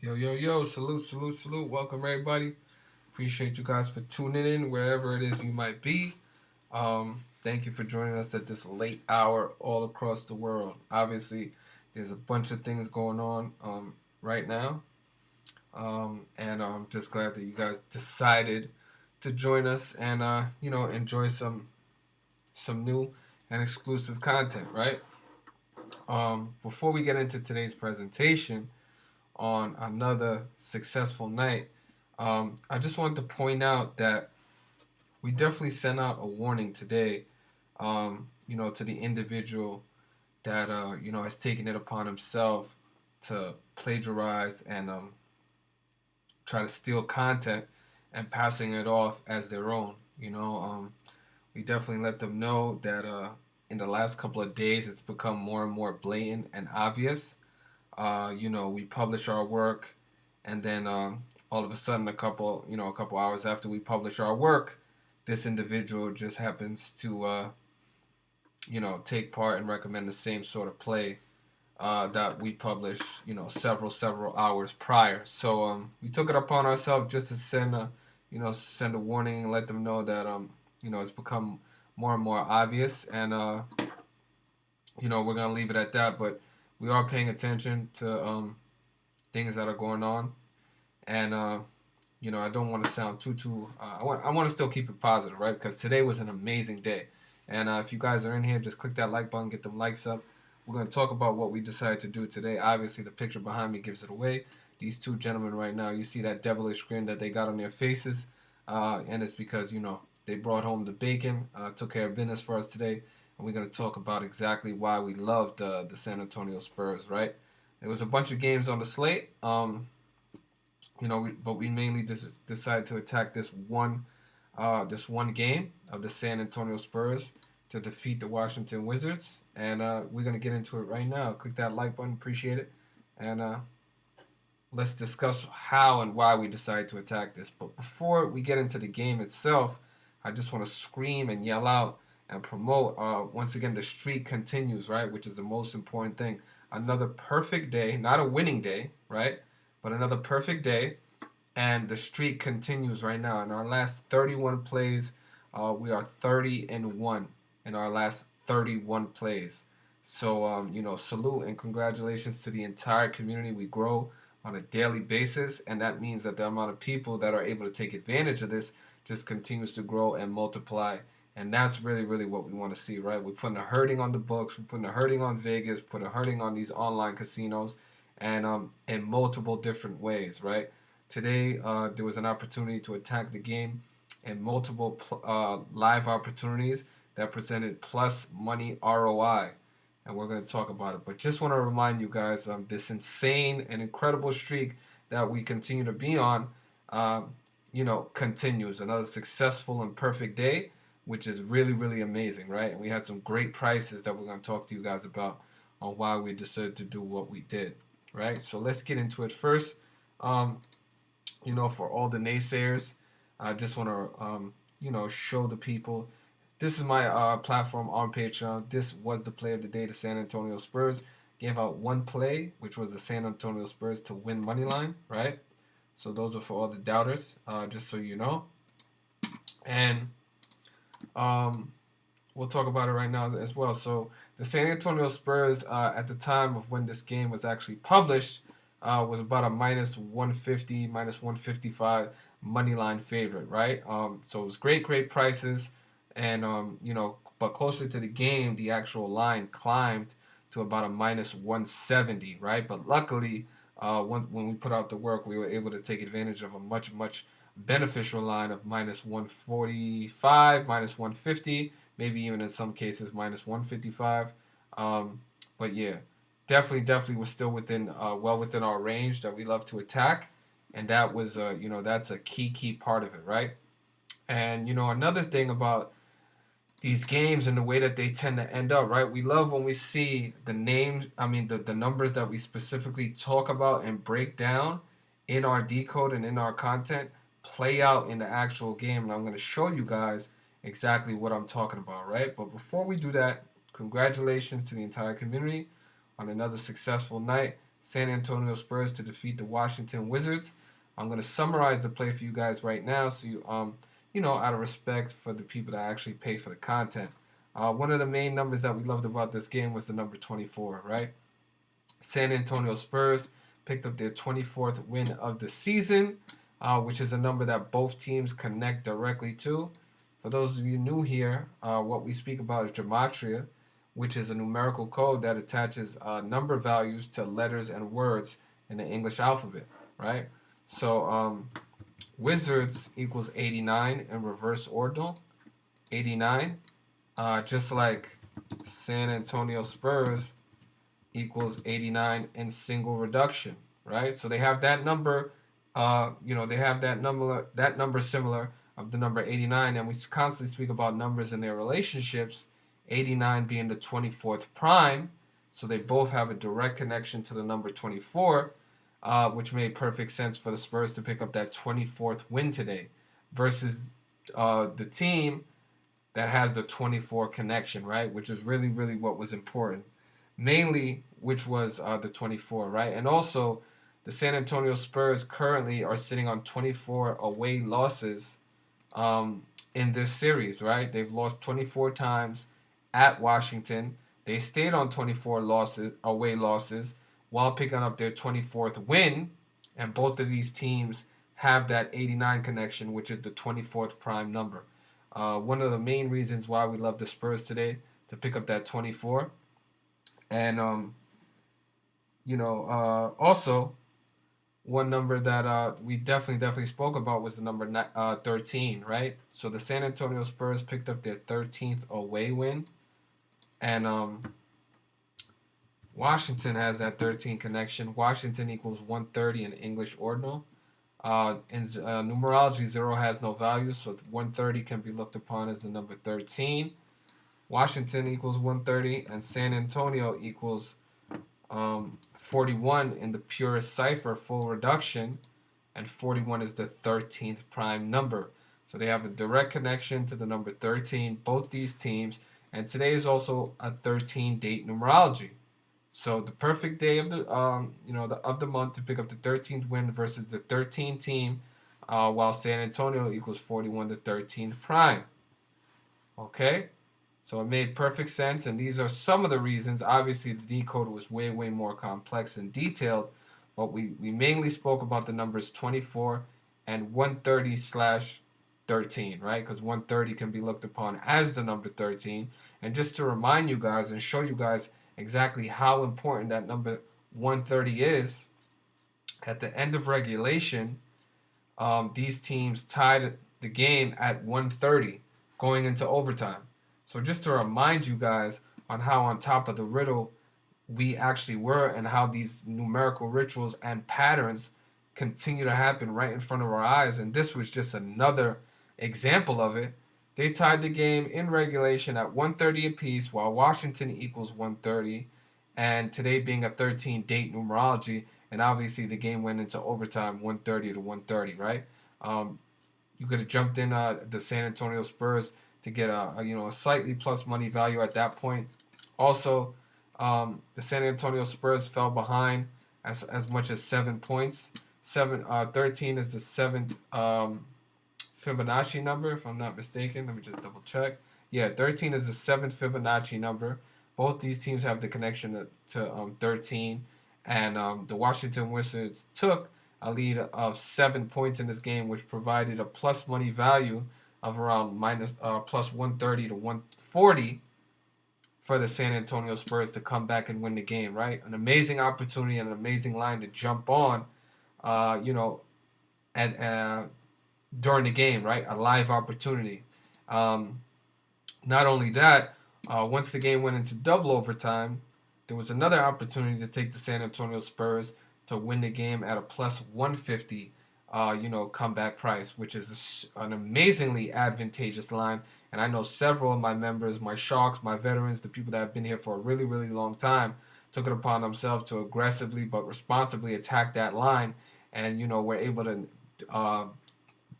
Yo, yo, yo, salute, salute, salute. Welcome, everybody. Appreciate you guys for tuning in wherever it is you might be. Thank you for joining us at this late hour all across the world. Obviously, there's a bunch of things going on right now. And I'm just glad that you guys decided to join us and, enjoy some new and exclusive content, right? Before we get into today's presentation, on another successful night, I just wanted to point out that we definitely sent out a warning today, to the individual that, has taken it upon himself to plagiarize and try to steal content and passing it off as their own. We definitely let them know that in the last couple of days, it's become more and more blatant and obvious. We publish our work, and then all of a sudden, a couple hours after we publish our work, this individual just happens to, take part and recommend the same sort of play that we published, several hours prior. So we took it upon ourselves just to send a warning and let them know that, it's become more and more obvious, and we're gonna leave it at that. But we are paying attention to things that are going on, and I don't want to sound too. I want to still keep it positive, right? Because today was an amazing day, and if you guys are in here, just click that like button, get them likes up. We're going to talk about what we decided to do today. Obviously, the picture behind me gives it away. These two gentlemen right now, you see that devilish grin that they got on their faces, and it's because they brought home the bacon, took care of business for us today, and we're going to talk about exactly why we loved the San Antonio Spurs, right? There was a bunch of games on the slate, but we mainly decided to attack this one game of the San Antonio Spurs to defeat the Washington Wizards, and we're gonna get into it right now. Click that like button, appreciate it, and let's discuss how and why we decided to attack this. But before we get into the game itself, I just want to scream and yell out and promote. Once again, the streak continues, right? Which is the most important thing. Another perfect day, not a winning day, right? But another perfect day, and the streak continues right now. In our last 31 plays, we are 30-1 in our last 31 plays. So, salute and congratulations to the entire community. We grow on a daily basis, and that means that the amount of people that are able to take advantage of this just continues to grow and multiply. And that's really, really what we want to see, right? We're putting a hurting on the books, we're putting a hurting on Vegas, putting a hurting on these online casinos, and in multiple different ways, right? Today, there was an opportunity to attack the game in multiple live opportunities that presented plus money ROI, and we're going to talk about it. But just want to remind you guys, this insane and incredible streak that we continue to be on, continues. Another successful and perfect day, which is really, really amazing, right? And we had some great prices that we're going to talk to you guys about on why we decided to do what we did, right? So let's get into it first. For all the naysayers, I just want to, show the people. This is my platform on Patreon. This was the play of the day. The San Antonio Spurs gave out one play, which was the San Antonio Spurs to win money line, right? So those are for all the doubters, just so you know. And we'll talk about it right now as well. So the San Antonio Spurs, at the time of when this game was actually published, was about a minus 150, minus 155 money line favorite, right? So it was great prices, and but closer to the game, the actual line climbed to about a minus 170, right? But luckily, when we put out the work, we were able to take advantage of a much beneficial line of minus 145, minus 150, maybe even in some cases minus 155. But yeah, definitely was still within well within our range that we love to attack, and that was that's a key part of it, right? And another thing about these games and the way that they tend to end up, right? We love when we see the names, the numbers that we specifically talk about and break down in our decode and in our content play out in the actual game. And I'm going to show you guys exactly what I'm talking about, right? But before we do that, congratulations to the entire community on another successful night. San Antonio Spurs to defeat the Washington Wizards. I'm going to summarize the play for you guys right now, so you out of respect for the people that actually pay for the content. One of the main numbers that we loved about this game was the number 24, right? San Antonio Spurs picked up their 24th win of the season, which is a number that both teams connect directly to. For those of you new here, what we speak about is gematria, which is a numerical code that attaches number values to letters and words in the English alphabet, right? So Wizards equals 89 in reverse ordinal, 89, just like San Antonio Spurs equals 89 in single reduction, right? So they have that number, they have that number similar of the number 89, and we constantly speak about numbers and their relationships, 89 being the 24th prime, so they both have a direct connection to the number 24, which made perfect sense for the Spurs to pick up that 24th win today versus the team that has the 24 connection, right? Which is really, really what was important. Mainly, which was the 24, right? And also, the San Antonio Spurs currently are sitting on 24 away losses in this series, right? They've lost 24 times at Washington. They stayed on 24 away losses, while picking up their 24th win. And both of these teams have that 89 connection, which is the 24th prime number. One of the main reasons why we love the Spurs today to pick up that 24. And, also, one number that we definitely spoke about was the number 13, right? So the San Antonio Spurs picked up their 13th away win. And Washington has that 13 connection. Washington equals 130 in English ordinal. In numerology, 0 has no value, so 130 can be looked upon as the number 13. Washington equals 130, and San Antonio equals 41 in the purest cipher, full reduction, and 41 is the 13th prime number. So they have a direct connection to the number 13, both these teams, and today is also a 13-date numerology. So the perfect day of the month to pick up the 13th win versus the 13th team, while San Antonio equals 41 the 13th prime. Okay, so it made perfect sense, and these are some of the reasons. Obviously, the decode was way more complex and detailed, but we mainly spoke about the numbers 24 and 130/13, right? Because 130 can be looked upon as the number 13. And just to remind you guys and show you guys exactly how important that number 130 is, at the end of regulation, these teams tied the game at 130 going into overtime. So just to remind you guys on how on top of the riddle we actually were, and how these numerical rituals and patterns continue to happen right in front of our eyes. And this was just another example of it. They tied the game in regulation at 130 apiece, while Washington equals 130, and today being a 13-date numerology, and obviously the game went into overtime 130 to 130, right? You could have jumped in the San Antonio Spurs to get a slightly plus money value at that point. Also, the San Antonio Spurs fell behind as much as 7 points. 13 is the seventh Fibonacci number, if I'm not mistaken. Let me just double check. Yeah, 13 is the seventh Fibonacci number. Both these teams have the connection to 13, and the Washington Wizards took a lead of 7 points in this game, which provided a plus money value of around plus 130 to 140 for the San Antonio Spurs to come back and win the game, right? An amazing opportunity and an amazing line to jump on, during the game, right? A live opportunity. Not only that, once the game went into double overtime, there was another opportunity to take the San Antonio Spurs to win the game at a plus 150, comeback price, which is an amazingly advantageous line. And I know several of my members, my Sharks, my veterans, the people that have been here for a really long time, took it upon themselves to aggressively but responsibly attack that line, and were able to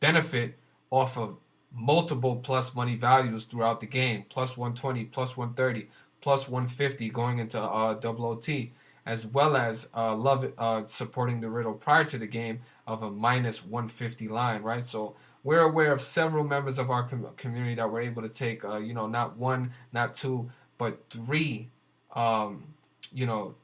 benefit off of multiple plus money values throughout the game, plus 120, plus 130, plus 150 going into double OT. as well as love it, supporting the riddle prior to the game of a minus 150 line, right? So we're aware of several members of our community that were able to take, not one, not two, but three, um, you know,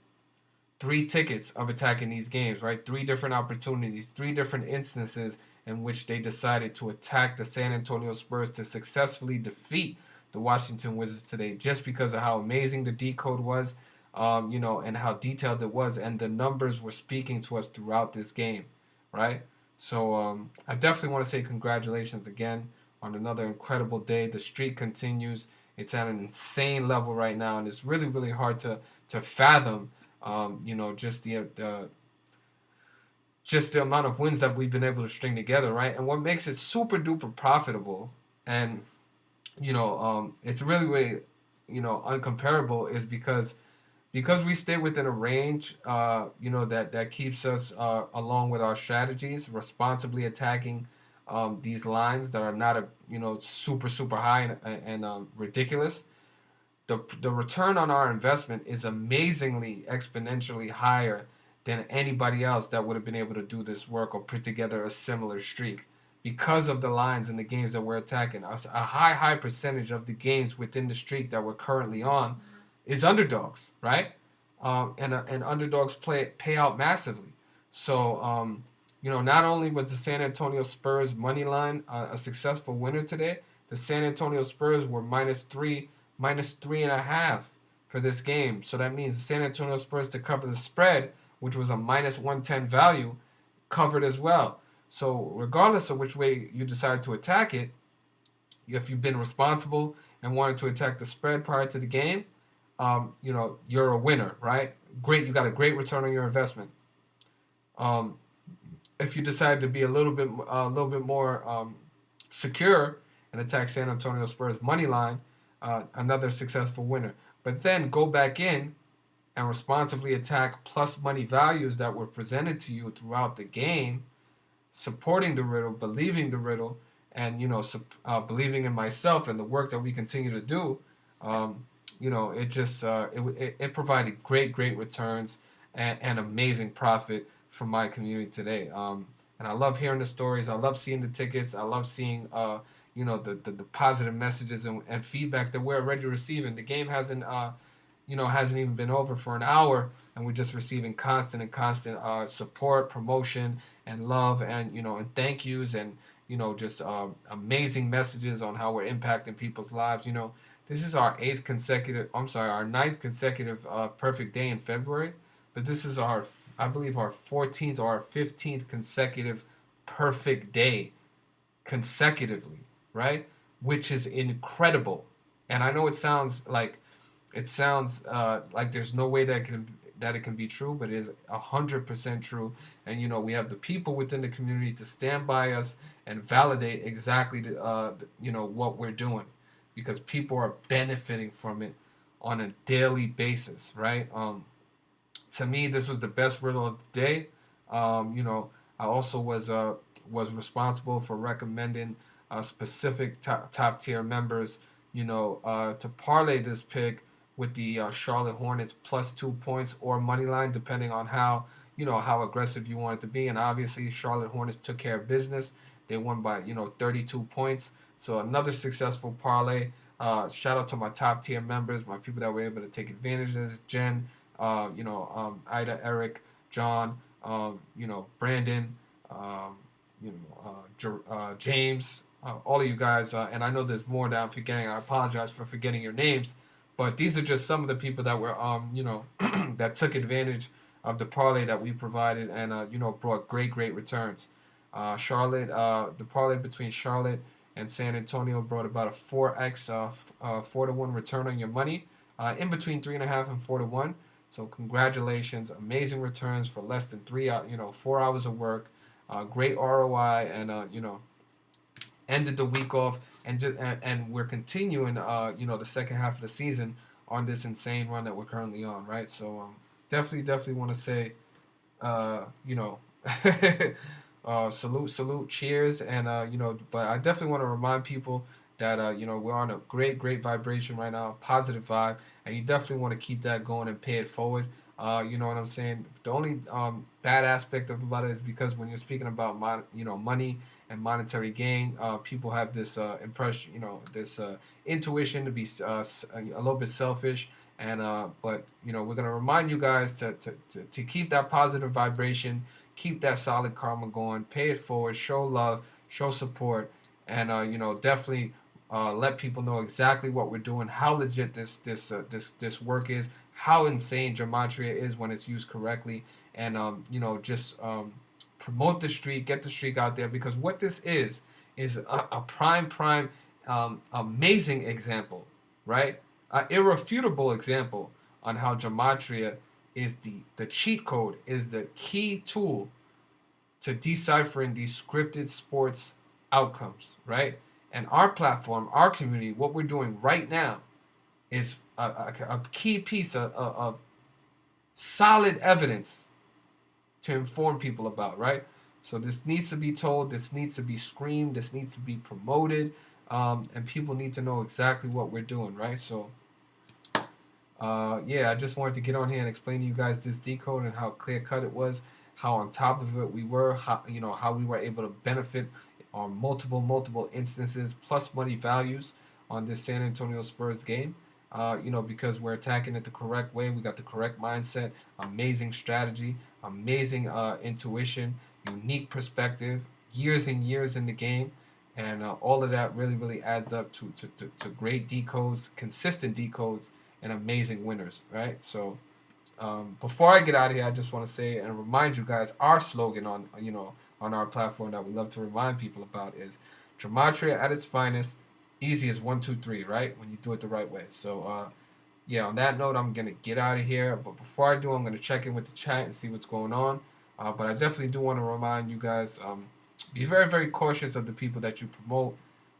three tickets of attacking these games, right? Three different opportunities, three different instances in which they decided to attack the San Antonio Spurs to successfully defeat the Washington Wizards today, just because of how amazing the decode was, and how detailed it was, and the numbers were speaking to us throughout this game, right? So I definitely want to say congratulations again on another incredible day. The streak continues. It's at an insane level right now, and it's really, really hard to fathom just the amount of wins that we've been able to string together, right? And what makes it super duper profitable, and it's really, really, uncomparable, is because we stay within a range, that keeps us along with our strategies, responsibly attacking these lines that are not super super high and ridiculous. The return on our investment is amazingly exponentially higher than anybody else that would have been able to do this work or put together a similar streak, because of the lines and the games that we're attacking. A high percentage of the games within the streak that we're currently on is underdogs, right? And underdogs pay out massively. So not only was the San Antonio Spurs money line a successful winner today, the San Antonio Spurs were -3.5 for this game. So that means the San Antonio Spurs to cover the spread, which was a -110 value, covered as well. So regardless of which way you decide to attack it, if you've been responsible and wanted to attack the spread prior to the game, you're a winner, right? Great, you got a great return on your investment. If you decide to be a little bit more secure and attack San Antonio Spurs money line, another successful winner. But then go back in and responsibly attack plus money values that were presented to you throughout the game, supporting the riddle, believing the riddle, and believing in myself and the work that we continue to do. It provided great returns and amazing profit from my community today. And I love hearing the stories. I love seeing the tickets. I love seeing the positive messages and feedback that we're already receiving. The game hasn't even been over for an hour, and we're just receiving constant support, promotion, and love, and thank yous, and just amazing messages on how we're impacting people's lives. This is our ninth consecutive perfect day in February, but this is I believe our 14th or our 15th consecutive perfect day consecutively, right? Which is incredible. And I know it sounds like there's no way that it can be true, but it is 100% true. And we have the people within the community to stand by us and validate exactly what we're doing, because people are benefiting from it on a daily basis, right? To me, this was the best riddle of the day. I also was responsible for recommending specific top tier members, to parlay this pick with the Charlotte Hornets plus 2 points or money line, depending on how aggressive you want it to be. And obviously, Charlotte Hornets took care of business. They won by 32 points. So another successful parlay. Shout out to my top tier members, my people that were able to take advantage of this. Jen, Ida, Eric, John, Brandon, James, all of you guys, and I know there's more that I'm forgetting. I apologize for forgetting your names, but these are just some of the people that were, that took advantage of the parlay that we provided, and brought great returns. Charlotte, the parlay between Charlotte and San Antonio brought about a 4x, 4-to-1 return on your money, in between 3.5 and 4-to-1. So congratulations, amazing returns for less than 4 hours of work, great ROI, and ended the week off, and we're continuing the second half of the season on this insane run that we're currently on, right? So definitely want to say salute, cheers, and but I definitely want to remind people that we're on a great vibration right now, positive vibe, and you definitely want to keep that going and pay it forward. You know what I'm saying? The only bad aspect about it is because when you're speaking about money and monetary gain, people have this impression, this intuition to be a little bit selfish. And but we're gonna remind you guys to keep that positive vibration, keep that solid karma going, pay it forward, show love, show support, and definitely let people know exactly what we're doing, how legit this work is, how insane gematria is when it's used correctly, and just promote the streak, get the streak out there, because what this is a prime amazing example, right? An irrefutable example on how gematria is the cheat code, is the key tool to deciphering these scripted sports outcomes, right? And our platform, our community, what we're doing right now is a key piece of solid evidence to inform people about, right? So this needs to be told, this needs to be screamed, this needs to be promoted, and people need to know exactly what we're doing, right? So, yeah, I just wanted to get on here and explain to you guys this decode and how clear cut it was, how on top of it we were, how we were able to benefit on multiple instances, plus money values on this San Antonio Spurs game. Because we're attacking it the correct way. We got the correct mindset, amazing strategy, amazing intuition, unique perspective, years and years in the game, and all of that really adds up to great decodes, consistent decodes, and amazing winners, right? So before I get out of here, I just want to say and remind you guys our slogan on our platform that we love to remind people about is gematria at its finest. Easy as 1, 2, 3, right? When you do it the right way. So yeah, on that note, I'm gonna get out of here. But before I do, I'm gonna check in with the chat and see what's going on. But I definitely do want to remind you guys, be very cautious of the people that you promote.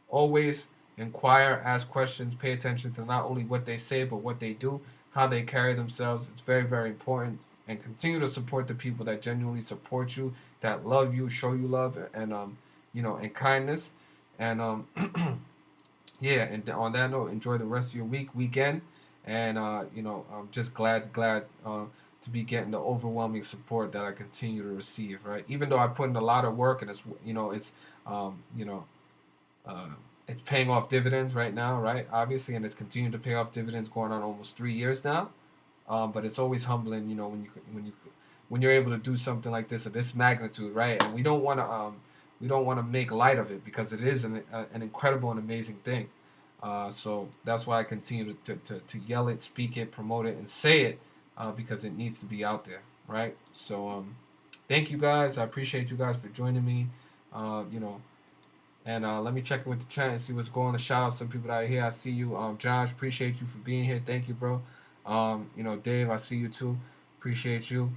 Always inquire, ask questions, pay attention to not only what they say but what they do, how they carry themselves. It's very important. And continue to support the people that genuinely support you, that love you, show you love, and and kindness. And yeah, and on that note, enjoy the rest of your weekend, and I'm just glad to be getting the overwhelming support that I continue to receive. Right, even though I put in a lot of work, and um, you know uh, it's paying off dividends right now, right? Obviously, and it's continuing to pay off dividends going on almost 3 years now. But it's always humbling, when you're able to do something like this of this magnitude, right? And we don't want to make light of it because it is an incredible and amazing thing. So that's why I continue to yell it, speak it, promote it, and say it because it needs to be out there, right? So thank you guys. I appreciate you guys for joining me. And let me check in with the chat and see what's going on. Shout out some people out here. I see you, Josh. Appreciate you for being here. Thank you, bro. Dave, I see you too. Appreciate you.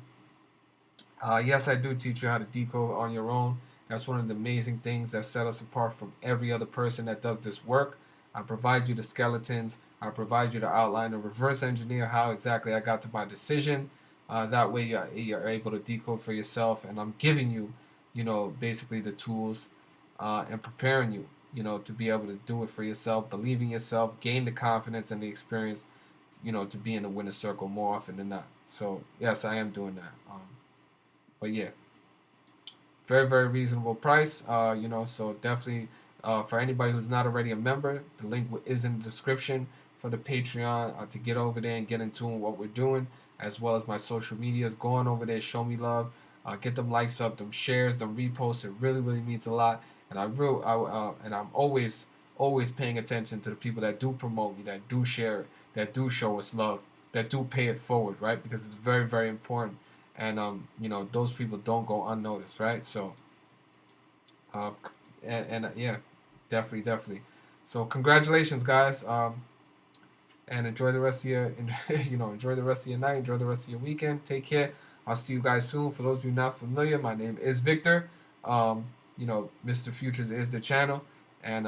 Yes, I do teach you how to decode on your own. That's one of the amazing things that set us apart from every other person that does this work. I provide you the skeletons. I provide you the outline and reverse engineer how exactly I got to my decision. That way you're able to decode for yourself. And I'm giving you, basically the tools and preparing you, to be able to do it for yourself, believe in yourself, gain the confidence and the experience, to be in the winner's circle more often than not. So, yes, I am doing that. But yeah, very reasonable price. So definitely for anybody who's not already a member, the link is in the description for the Patreon to get over there and get in tune with what we're doing, as well as my social medias. Go on over there, show me love, get them likes up, them shares, them reposts. It really means a lot. And I'm always paying attention to the people that do promote me, that do share it, that do show us love, that do pay it forward, right? Because it's very important. And those people don't go unnoticed, right? So yeah, definitely. So congratulations, guys. And enjoy the rest of your enjoy the rest of your night, enjoy the rest of your weekend. Take care. I'll see you guys soon. For those of you not familiar, my name is Victor. Mr.Futures is the channel, and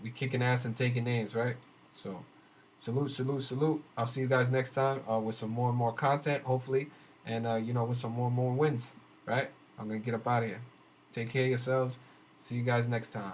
we kicking ass and taking names, right? So salute. I'll see you guys next time with some more and more content, hopefully, and with some more and more wins, right? I'm gonna get up out of here. Take care of yourselves. See you guys next time.